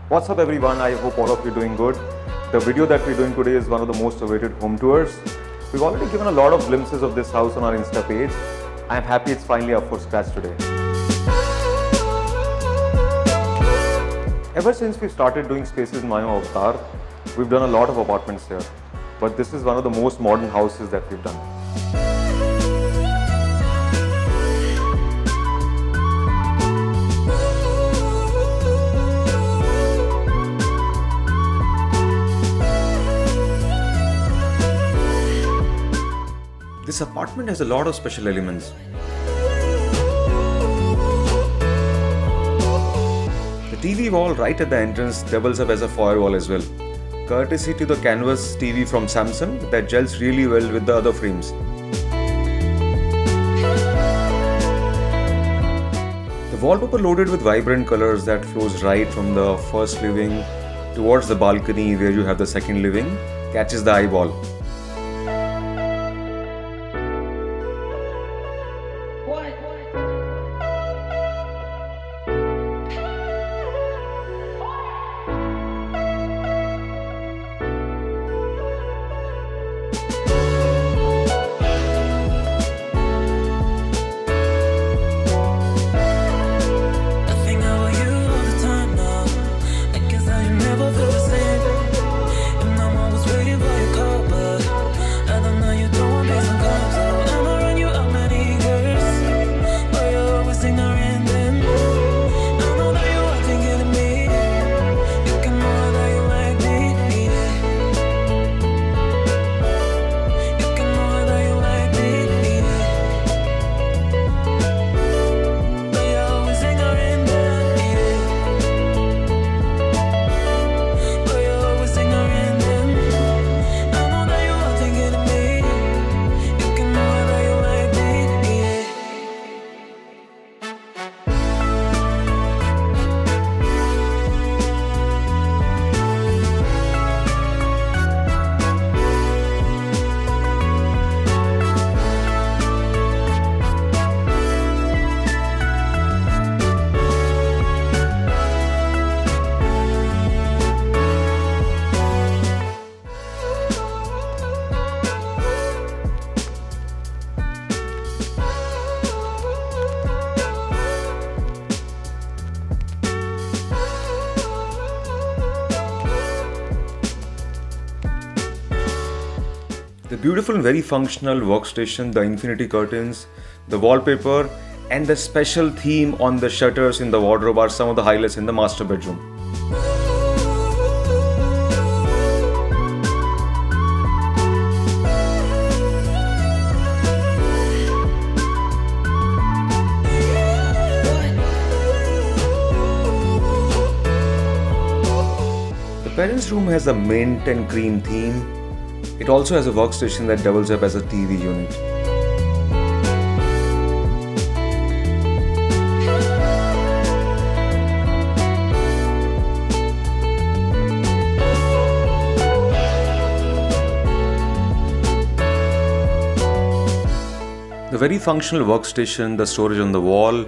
What's up everyone, I hope all of you are doing good. The video that we're doing today is one of the most awaited home tours. We've already given a lot of glimpses of this house on our Insta page. I'm happy it's finally up for scratch today. Ever since we started doing spaces in my own avatar, we've done a lot of apartments here. But this is one of the most modern houses that we've done. This apartment has a lot of special elements. The TV wall right at the entrance doubles up as a firewall as well, courtesy to the canvas TV from Samsung that gels really well with the other frames. The wallpaper loaded with vibrant colors that flows right from the first living towards the balcony where you have the second living catches the eyeball. The beautiful and very functional workstation, the infinity curtains, the wallpaper and the special theme on the shutters in the wardrobe are some of the highlights in the master bedroom. The parents' room has a mint and cream theme. It also has a workstation that doubles up as a TV unit. The very functional workstation, the storage on the wall,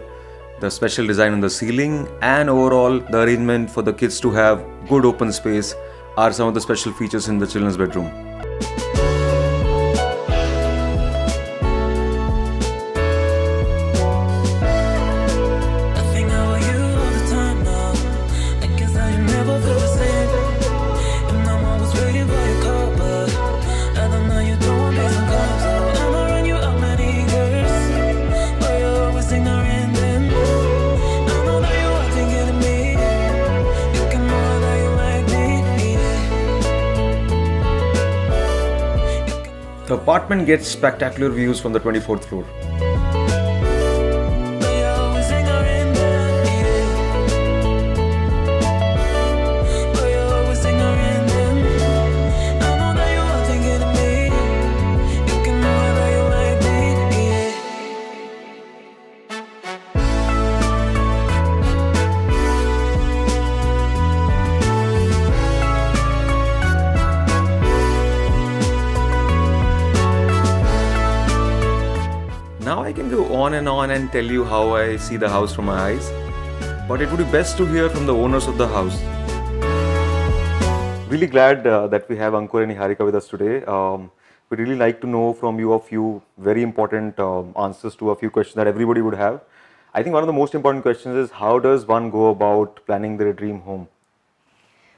the special design on the ceiling, and overall the arrangement for the kids to have good open space are some of the special features in the children's bedroom. The apartment gets spectacular views from the 24th floor. Now I can go on and tell you how I see the house from my eyes, but it would be best to hear from the owners of the house. Really glad that we have Ankur and Niharika with us today. We'd really like to know from you a few very important answers to a few questions that everybody would have. I think one of the most important questions is how does one go about planning their dream home?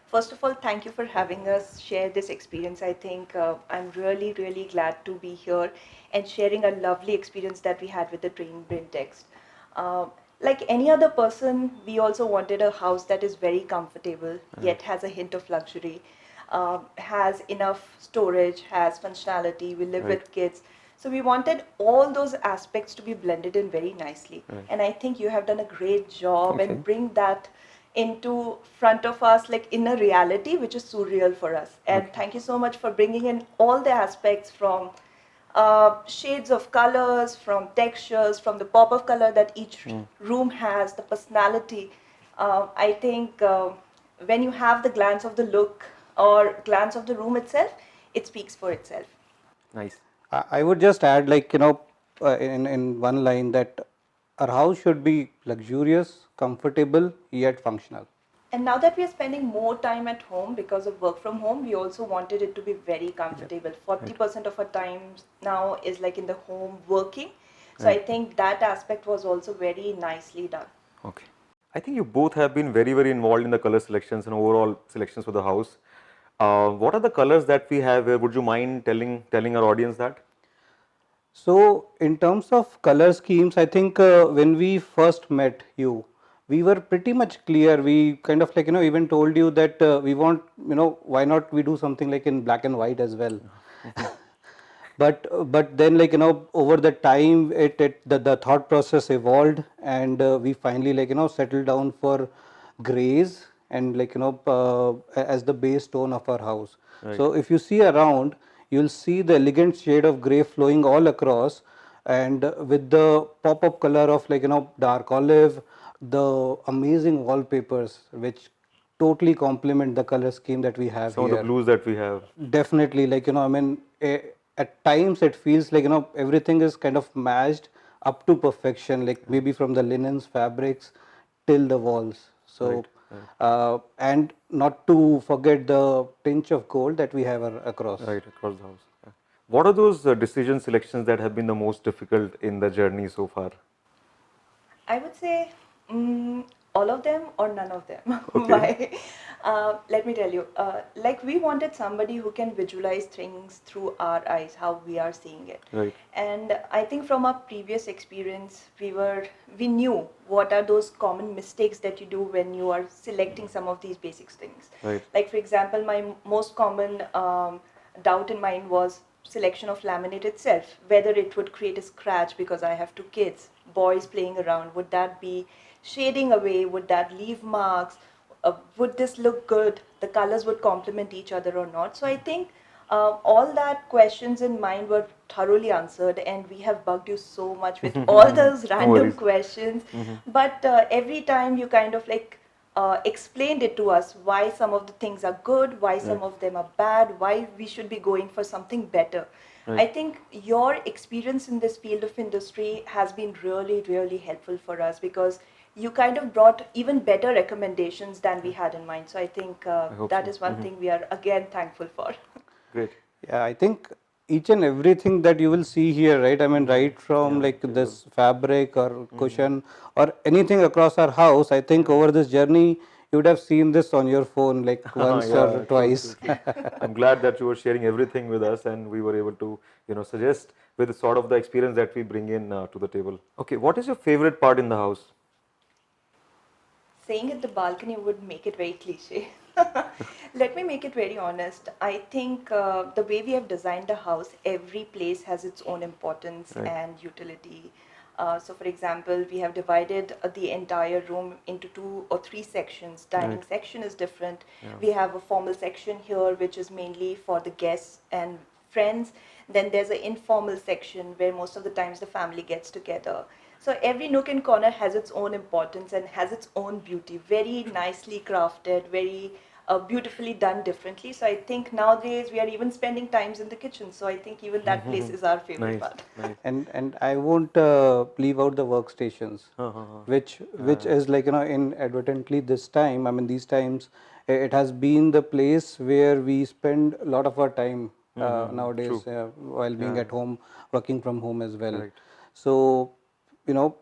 First of all, thank you for having us share this experience. I think I'm really, really glad to be here and sharing a lovely experience that we had with the Train Brain text. Uh, like any other person, we also wanted a house that is very comfortable, Right. yet has a hint of luxury, has enough storage, has functionality. We live Right. with kids. So we wanted all those aspects to be blended in very nicely. Right. And I think you have done a great job Okay. and bring that into front of us like in a reality which is surreal for us. And Okay. thank you so much for bringing in all the aspects from shades of colors, from textures, from the pop of color that each Mm. room has, the personality. I think when you have the glance of the look or glance of the room itself, it speaks for itself. Nice. I would just add, like, in one line that our house should be luxurious, comfortable, yet functional. And now that we are spending more time at home because of work from home, we also wanted it to be very Yep. comfortable. Right. 40% of our time now is like in the home working. So I Right. think that aspect was also very nicely done. Okay. I think you both have been very, very involved in the color selections and overall selections for the house. What are the colors that we have here? Would you mind telling our audience that? So, in terms of color schemes, I think when we first met you, we were pretty much clear. We kind of, like, even told you that we want, why not we do something like in black and white as well. But then, like, over the time, the thought process evolved, and we finally, like, settled down for grays and, like, as the base tone of our house. Right. So if you see around, you'll see the elegant shade of gray flowing all across, and with the pop-up color of, like, dark olive, the amazing wallpapers which totally complement the color scheme that we have Some of the here. blues that we have. Definitely, like, I mean, at times it feels like, everything is kind of matched up to perfection, like maybe from the linens, fabrics till the walls. Right. So, Right. and not to forget the pinch of gold that we have across. Right across the house. Yeah. What are those decision selections that have been the most difficult in the journey so far? I would say all of them or none of them. Okay. Why? Let me tell you. Like we wanted somebody who can visualize things through our eyes, how we are seeing it. Right. And I think from our previous experience, we knew what are those common mistakes that you do when you are selecting some of these basic things. Right. Like for example, my most common doubt in mind was selection of laminate itself, whether it would create a scratch because I have two kids, boys playing around. Would that be shading away? Would that leave marks? Would this look good? The colors would complement each other or not? So I think all that questions in mind were thoroughly answered, and we have bugged you so much with all those No random worries. questions. Mm-hmm. But every time you kind of like explained it to us why some of the things are good, why some Right. of them are bad, why we should be going for something better. I Right. think your experience in this field of industry has been really, really helpful for us because you kind of brought even better recommendations than we had in mind. So I think I hope that so. is one Mm-hmm. thing we are again thankful for. Great. Yeah, I think each and everything that you will see here, right? I mean, right from Yeah. like Material. this fabric or cushion or anything across our house, I think over this journey, you would have seen this on your phone like once or Yeah. True. twice. True. True. I'm glad that you were sharing everything with us, and we were able to, suggest with sort of the experience that we bring in to the table. Okay. What is your favorite part in the house? Saying at the balcony would make it very cliche. Let me make it very honest. I think the way we have designed the house, every place has its own importance Right. and utility. So, for example, we have divided the entire room into two or three sections. Dining Right. section is different. Yeah. We have a formal section here, which is mainly for the guests and friends. Then there's an informal section where most of the times the family gets together. So every nook and corner has its own importance and has its own beauty. Very nicely crafted, very beautifully done differently. So I think nowadays we are even spending times in the kitchen. So I think even that place is our favorite Nice. part. Nice. And I won't leave out the workstations, Uh-huh. which is like, inadvertently this time. I mean, these times It has been the place where we spend a lot of our time nowadays while being at home, working from home as well. Right. So, you know,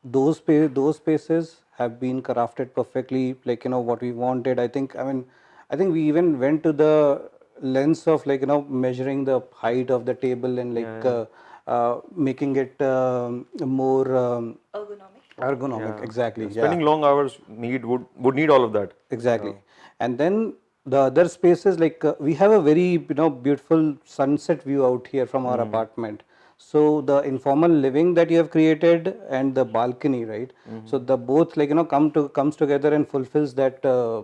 those spaces have been crafted perfectly, like what we wanted. I think we even went to the lengths of measuring the height of the table and making it more Ergonomic. ergonomic. Yeah. Exactly. Yeah. Yeah. Spending long hours would need all of that. Exactly. And then the other spaces, we have a very beautiful sunset view out here from our apartment. So the informal living that you have created and the balcony, right? So the both comes together and fulfills that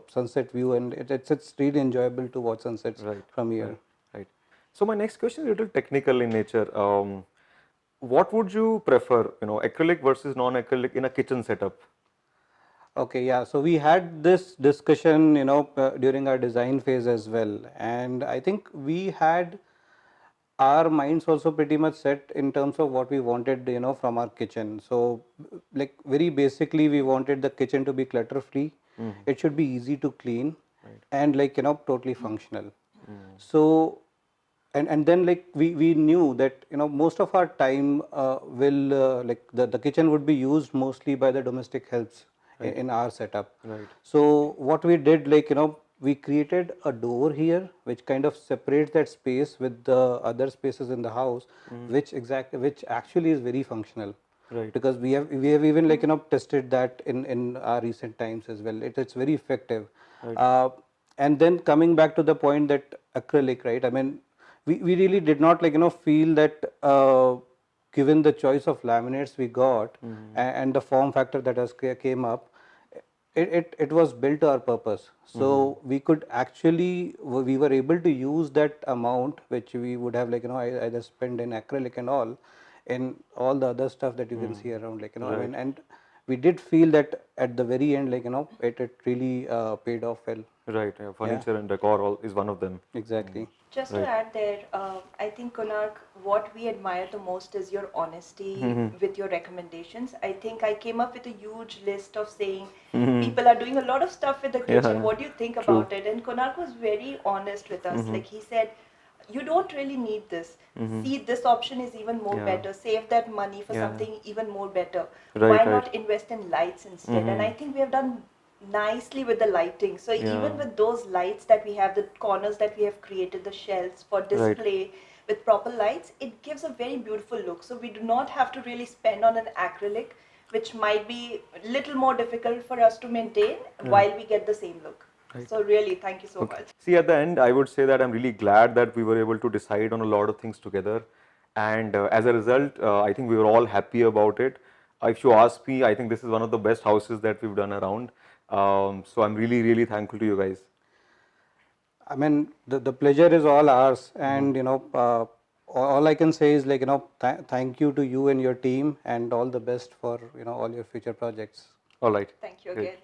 sunset view, and it's really enjoyable to watch sunsets Right. from here. Right. Right. So my next question is a little technical in nature. What would you prefer, acrylic versus non-acrylic in a kitchen setup? Okay, yeah. So we had this discussion, during our design phase as well, and I think we had our minds also pretty much set in terms of what we wanted, from our kitchen. So, like very basically, we wanted the kitchen to be clutter free. It should be easy to clean, and totally functional. So, and then we knew that most of our time will the kitchen would be used mostly by the domestic helps in our setup. Right. So what we did, we created a door here which kind of separates that space with the other spaces in the house, which actually is very functional. Right. Because we have even tested that in our recent times as well. It's very effective. And then coming back to the point that acrylic, right? I mean, we really did not feel that given the choice of laminates we got and the form factor that has came up, it was built to our purpose. So we could actually, we were able to use that amount which we would have either spent in acrylic and all in all the other stuff that you can see around, I mean, and we did feel that at the very end, it really paid off well. Right. Yeah. Furniture and decor is one of them. Exactly. Just to add there, I think Konark, what we admire the most is your honesty with your recommendations. I think I came up with a huge list of saying people are doing a lot of stuff with the kitchen. Yeah. What do you think about it? And Konark was very honest with us. Like he said, you don't really need this. See, this option is even more better. Save that money for something even more better. Right, Why right. not invest in lights instead? And I think we have done nicely with the lighting. So even with those lights that we have, the corners that we have created, the shelves for display with proper lights, it gives a very beautiful look. So we do not have to really spend on an acrylic, which might be a little more difficult for us to maintain while we get the same look. So really, thank you so much. See, at the end, I would say that I'm really glad that we were able to decide on a lot of things together. And as a result, I think we were all happy about it. If you ask me, I think this is one of the best houses that we've done around. So I'm really, really thankful to you guys. I mean, the pleasure is all ours, and all I can say is thank you to you and your team, and all the best for all your future projects. All right. Thank you Great. again.